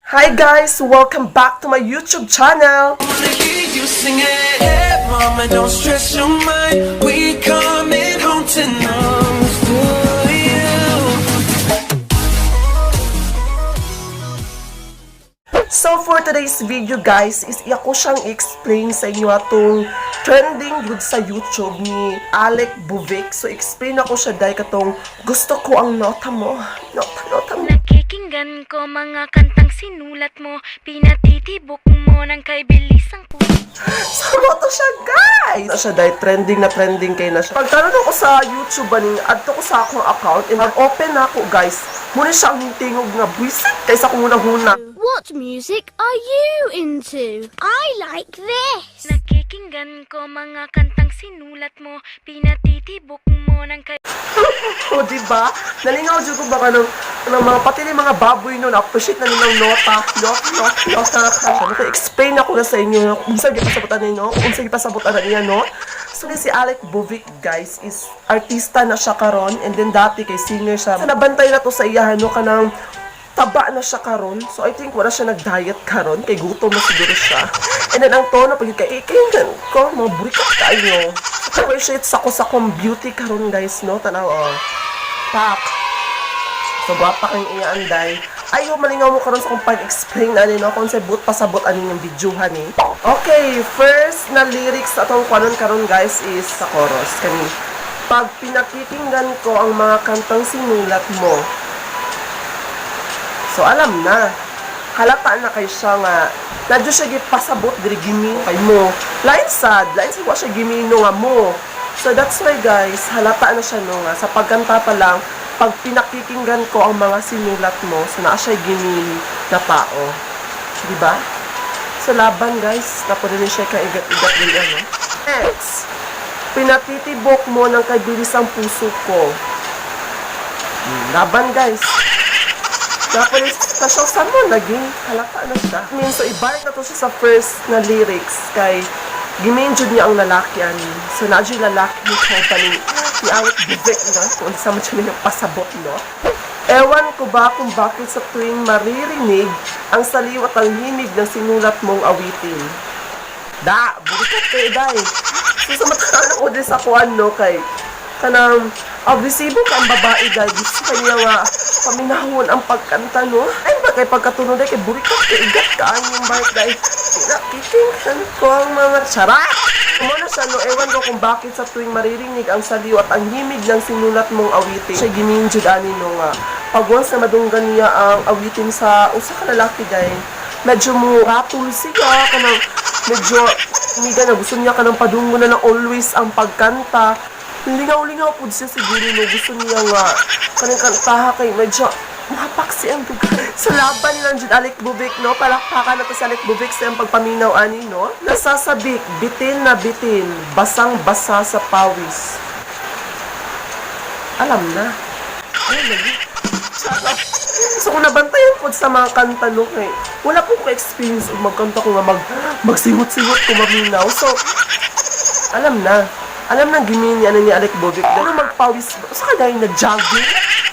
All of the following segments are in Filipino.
Hi guys! Welcome back to my YouTube channel! Wanna hear you sing it. Hey, mama, don't stress your mind. We coming home tonight for you. So for today's video guys, is ako siyang explain sa inyo atong trending good sa YouTube ni Alec Buvic. So explain ako siya dahil katong gusto ko ang nota mo. Nota mo. Nakikinggan ko mga kantang sinulat mo, pinatitibok mo ng kay bilisang puso. So nota siya guys! Siya dahil trending na trending kayo na siya. Pagkaroon ako sa YouTube baning, adto ko sa akong account, and open na ako guys. Muna siya ang tingog nga buisit kaysa kung una-huna. What music are you into? I like this. Nakikinggan ko mga kantang sinulat mo, pinatitibok mo ng kay... O, diba? Nalingaw dyan ko baka ng mga pati ng mga baboy nun, appreciate na nilang nota. Sabi ko, explain ako na sa inyo kung saan pasabutan ninyo, kung saan pasabutan na niya, no? So, si Alec Buvic, guys, is artista na siya karon, and then dati kay singer siya. So, nabantay na to sa iyahan, no, kanang taba na siya karon. So, I think wala siya nag-diet karon, kay gutom na siguro siya. And then, ang tono, pag ikaikingan ko, mga burikat kayo. Appreciate sa akong beauty karon guys, no? Tanaw, oh. Pak. So, gwapa kang iyaanday. Ayaw, malingaw mo karon sa kung pag-explain na no? Kung sabot pasabot anin yung videohan eh. Okay, first na lyrics atong kwanon karon guys is sa chorus. Kani, pag pinakikinggan ko ang mga kantang sinulat mo. So, alam na. Halata na kay siya nga nadyo siya gipasabot diri gimi kay mo. Lain sad wa siya gimino nga mo. So that's why guys, halata na siya no nga sa pagkanta pa lang, pag pinakikinggan ko ang mga sinulat mo, so naa siya gimin na tao. Di ba? So laban guys, napunin siya ka igat-igat din ano. Next, pinatitibok mo ng kabilis ang puso ko. Laban guys. Tapos, tasyosan mo, naging halata na siya. I mean, so, ibalik na to siya sa first na lyrics kay gimenjud niya ang lalaki ani. So, nadyo yung lalaki yung company ni Alec Buvic, no? Kung sa mo siya yung pasabot, no? Ewan ko ba kung bakit sa tuwing maririnig ang saliw at ang himig ng sinulat mong awitin. Burikat kayo, day. So, sa matakaan ako din sa kuwan, no, kay kanang abusibo ka ang babae dahil gusto kanya nga paminahon ang pagkanta no. Ay ba kay pagkatunod ay kay burikat kay igat ka ang bike dahil nakikinggan ko ang mga tsara. Kumuna siya no, ewan ko kung bakit sa tuwing maririnig ang saliw at ang himig ng sinulat mong awitin. Siya gininjud ani no nga. Pag once na madunggan niya ang awitin sa usa ka lalaki dahil medyo mo ratul siya kanang medyo miga na gusto niya kanang padunggo na always ang pagkanta. Lingaw-lingaw po siya siguro no. Gusto niya nga kanang kantaha kay medyo mapaksi ang dugan. Sa laban lang dyan Alec Buvic, no? Palakpakan na to sa Alec Buvic sa yung pagpaminaw ani, no? Nasasabik, bitin na bitin, basang-basa sa pawis. Alam na. Ay, lagi. So kung nabantayan po sa mga kanta, no? Kay, wala po ko experience o magkanta ko nga magsiwot-siwot ko maminaw. So, alam na. Alam nang gimin niya ni Alec Buvic dahil magpawis. Saka dahil nag-jogging?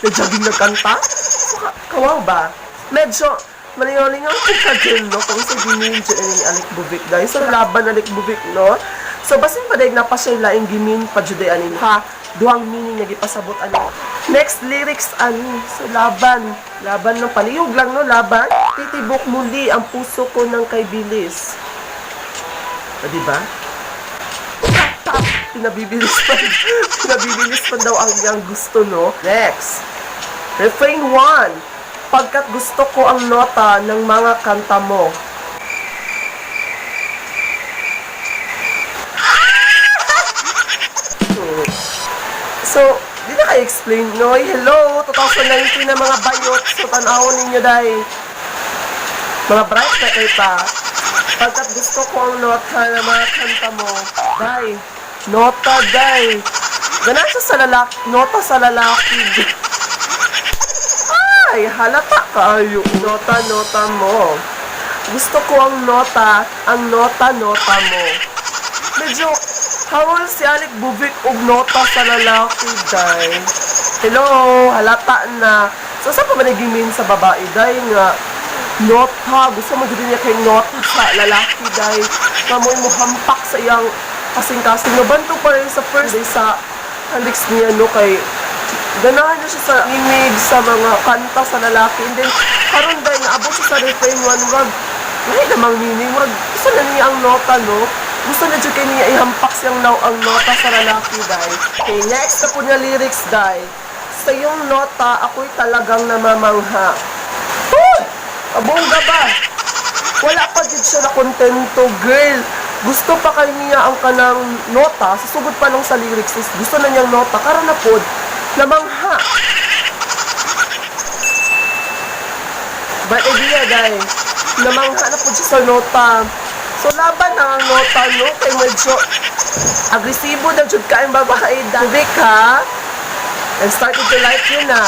Nag-jogging na kanta? Saka, kawaw ba? Medyo malingaw-lingaw ko ka din, no? Kung sa gimin dyan ni Alec Buvic dahil sa laban Alec Buvic, no? So, basin pa dahil napasya laing gimin pa dyan anin. Ha? Duhang meaning nagipasabot anin. Next lyrics anin. So, laban. Laban ng palihog lang, no? Laban. Titibok muli ang puso ko ng kay bilis. O, diba? Pinabibilis pa daw ang iyang gusto, no? Next. Refrain 1. Pagkat gusto ko ang nota ng mga kanta mo. So, di na kayo explain, no? Hello, 2019 na mga bayot. So, tanawon ninyo, day. Mga bright na kayo pa. Pagkat gusto ko ang nota ng mga kanta mo. Day. Nota, day. Ganan siya sa lalaki. Nota sa lalaki. Ay, halata kayo. Nota mo. Gusto ko ang nota mo. Medyo, hawal si Alec Buvic og nota sa lalaki, day. Hello, halata na. So, saan pa ba nagimin sa babae, day nga? nota. Gusto mo din niya kay nota sa lalaki dahil kamoy mo hampak sa iyang kasing-kasing. Nabanto pa rin sa first day sa lyrics niya, no, kay ganahan niya siya sa imig sa mga kanta sa lalaki. And then, karon dahil naabot siya sa refrain 1, wag, wala namang meaning, wag, gusto na niya ang nota, no? Gusto na dyan kay niya ihampak siyang ang nota sa lalaki, dahil. Okay, next na po niya lyrics, dahil. Sa iyong nota, ako'y talagang namamangha. Uy! Abongga ba? Wala pa din siya na kontento, girl. Gusto pa kay niya ang kanang nota, susugod pa nung sa lyrics, is gusto na niyang nota, karon na po, namangha. Bad idea, dahil. Namangha na po siya sa nota. So, laban na ang nota, no? Kay medyo agresibo na dyan ka ang babae. Bubik, ha? And started to like you na.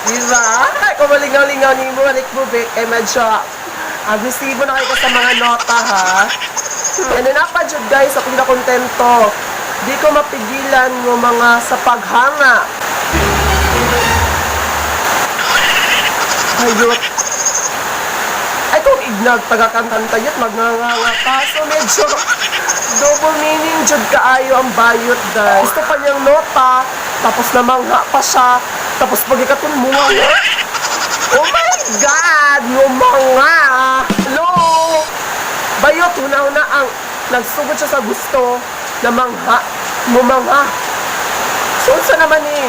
Diba? Ay, kung malingaw-lingaw ni mo, like bubik, eh medyo agresibo na kayo sa mga nota, ha? And then, dyan, guys, ako na kontento. Di ko mapigilan ng mga sa paghanga. Ayot. Ay, kung ignag, tagakantanta yun, magnganganga ka. So, medyo double meaning dyan kaayo ang bayot dahil. Gusto pa niyang nota, tapos namangha pa siya, tapos pag ikatun mo nga. Oh my God! Lumanga! Hello! Bayot, una-una ang nagsugod siya sa gusto, namangha, mumangha. So, unsa naman eh,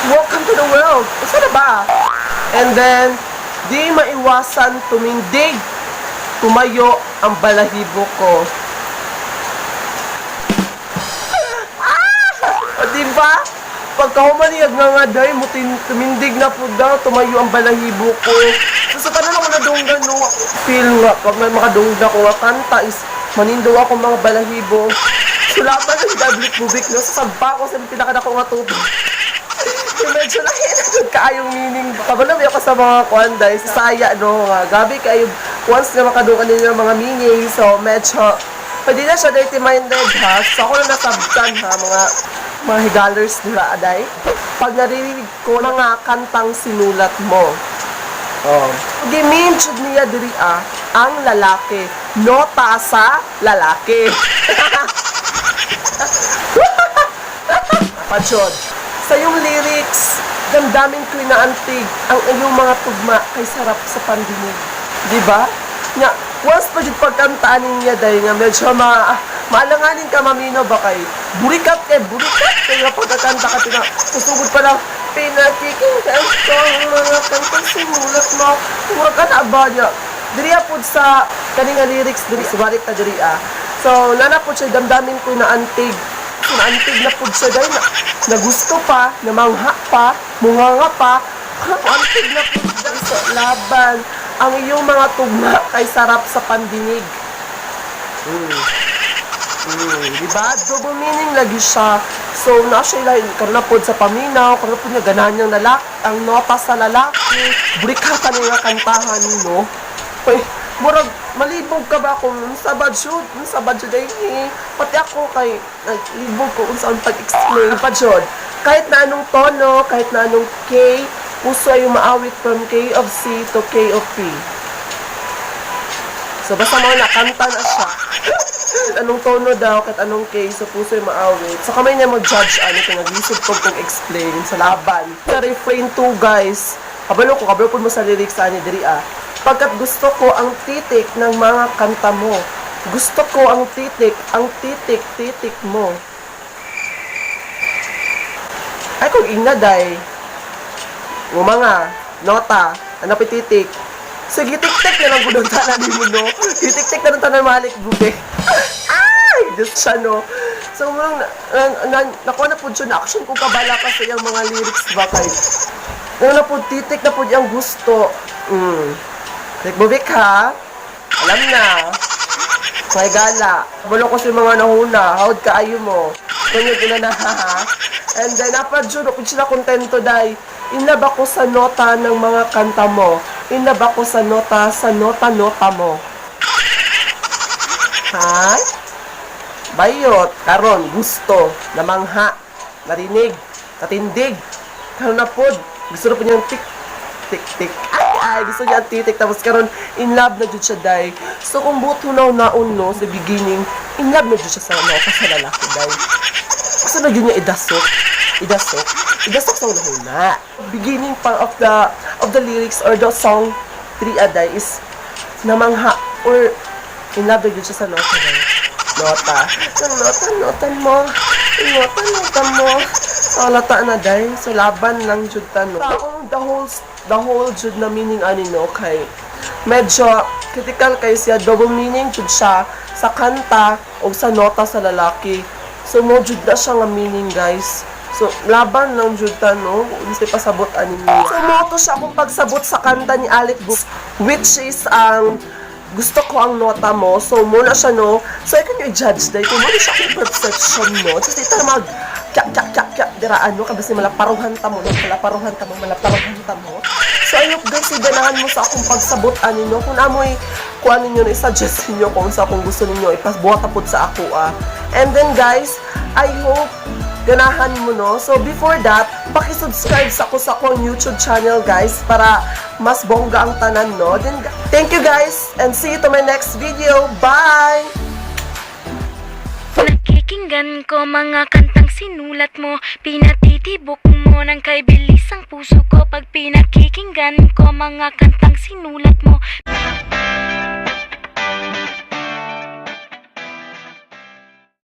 welcome to the world. Unsa na ba? And then, di maiwasan tumindig, tumayo ang balahibo ko. O diba? Pagkahumaniyag nga day, tumindig na po daw, tumayo ang balahibo ko. So, paano ako nadunggan no? Feel nga, pag may makadunggan ko nga kanta is, manindo ako mga balahibo. Sulapan ng dablik bubik, no? Sasagpa ko sa pinakadako nga tubig. Yung medyo nahinagod kaayong meaning. Kabalabi ako sa mga kwanday, sa saya, no? Gabi kayo, once na makadungan nila mga meaning, so medyo, pwede na siya dirty-minded, ha? So ako na nasabtan, ha? Mga higalers nila, aday. Pag naririnig ko mga kantang sinulat mo, giminchod niya diri, ang lalaki. Nota sa lalaki. Pachod. Sa iyong lyrics, damdamin ko inaantig ang iyong mga tugma kay sarap sa pandinig. Diba? Nga, once pa yung pagkantaan niya dahil nga medyo maalanganin ka mamino ba kay burikat kay nga pagkakanta ka tina susugod pa lang pinakikinggan ko ang mga kantang simulat mo huwag ka na ba niya diriya po sa kaninga lyrics diri subalit na diriya so nana po siya damdamin ko inaantig naantig na po siya dahil na gusto pa, namangha pa, munganga pa, antig na po siya sa laban. Ang iyong mga tugma kay sarap sa pandinig. Diba? Double meaning lagi siya. So, nasa ilahin, karena po sa paminaw, karena po niya ganahan niyang lalaki, ang nota sa lalaki, burikata niya kantahan, no? Uy, murag, malibog ka ba kung sabad shoot ay pati ako kay naglibog ko kung saan pag-explain padyod kahit na anong tono, kahit na anong K puso ay umaawit from K of C to K of P so basta mo nakanta na siya anong tono daw, kahit anong K so puso ay maawit so kamay niya mag-judge kung nag-isip ko kung explain sa laban sa refrain 2 guys kabalo po mo sa lyrics ani diri pagkat gusto ko ang titik ng mga kanta mo. Gusto ko ang titik mo. Ay, kung inaday, mga nota, ano titik. Sige, tik-tik na lang gudong tanan mo, no? Tik-tik na lang tanan malik, bube. Ay! Diyos siya, no? So, nakuha na po siya na action kung kabala ka sa iyang mga lyrics ba kay. Na po, titik na po yung gusto. Bubik ha? Alam na. May gala. Bulo ko si mga nahuna. Hawad ka ayo mo. Kunyag ina na ha. And then, napadyo po sila kontento dahil inab ako sa nota ng mga kanta mo. Inab ako sa nota mo. Ha? Bayot. Karon, gusto. Namangha. Narinig. Katindig. Karon na po. Gusto na po niyang tik. ay gusto niya ang titik tapos karon in love na jud siya day. So kung buto na no sa beginning, in love na jud siya sa sa lalaki day. So na yun niya idasok sa una. Beginning part of the lyrics or the song 3 aday is namangha or in love na jud siya sa nota day. Nota mo. So, lata na day. So, laban lang jud tanong. The whole jud na meaning ani no kay medyo critical kay siya, double meaning jud siya sa kanta o sa nota sa lalaki. So, mo jud na siya nga meaning, guys. So, laban lang jud tanong. Hindi pasabot ani niya. So, mo to siya kung pagsabot sa kanta ni Alec Book, which is gusto ko ang nota mo. So, muna siya, no? So, ikaw nyo i-judge dahil kung muna siya akong perception mo. Just ito na diraan mo. Kabasi malaparuhan ta mo. So, ayok guys, iganahan mo sa akong pagsabot, no? Kung amoy, kuha ninyo na i-suggest ninyo kung sa akong gusto ninyo, ipasbuhat tapod sa ako, And then, guys, I hope ganahan mo, no? So, before that, pakisubscribe sa akong YouTube channel, guys, para mas bongga ang tanan, no? Then, thank you, guys, and see you to my next video. Bye! Nakikinggan ko mga kantang sinulat mo, pinatitibok mo ng kay bilis ang puso ko. Pag pinakikinggan ko mga kantang sinulat mo.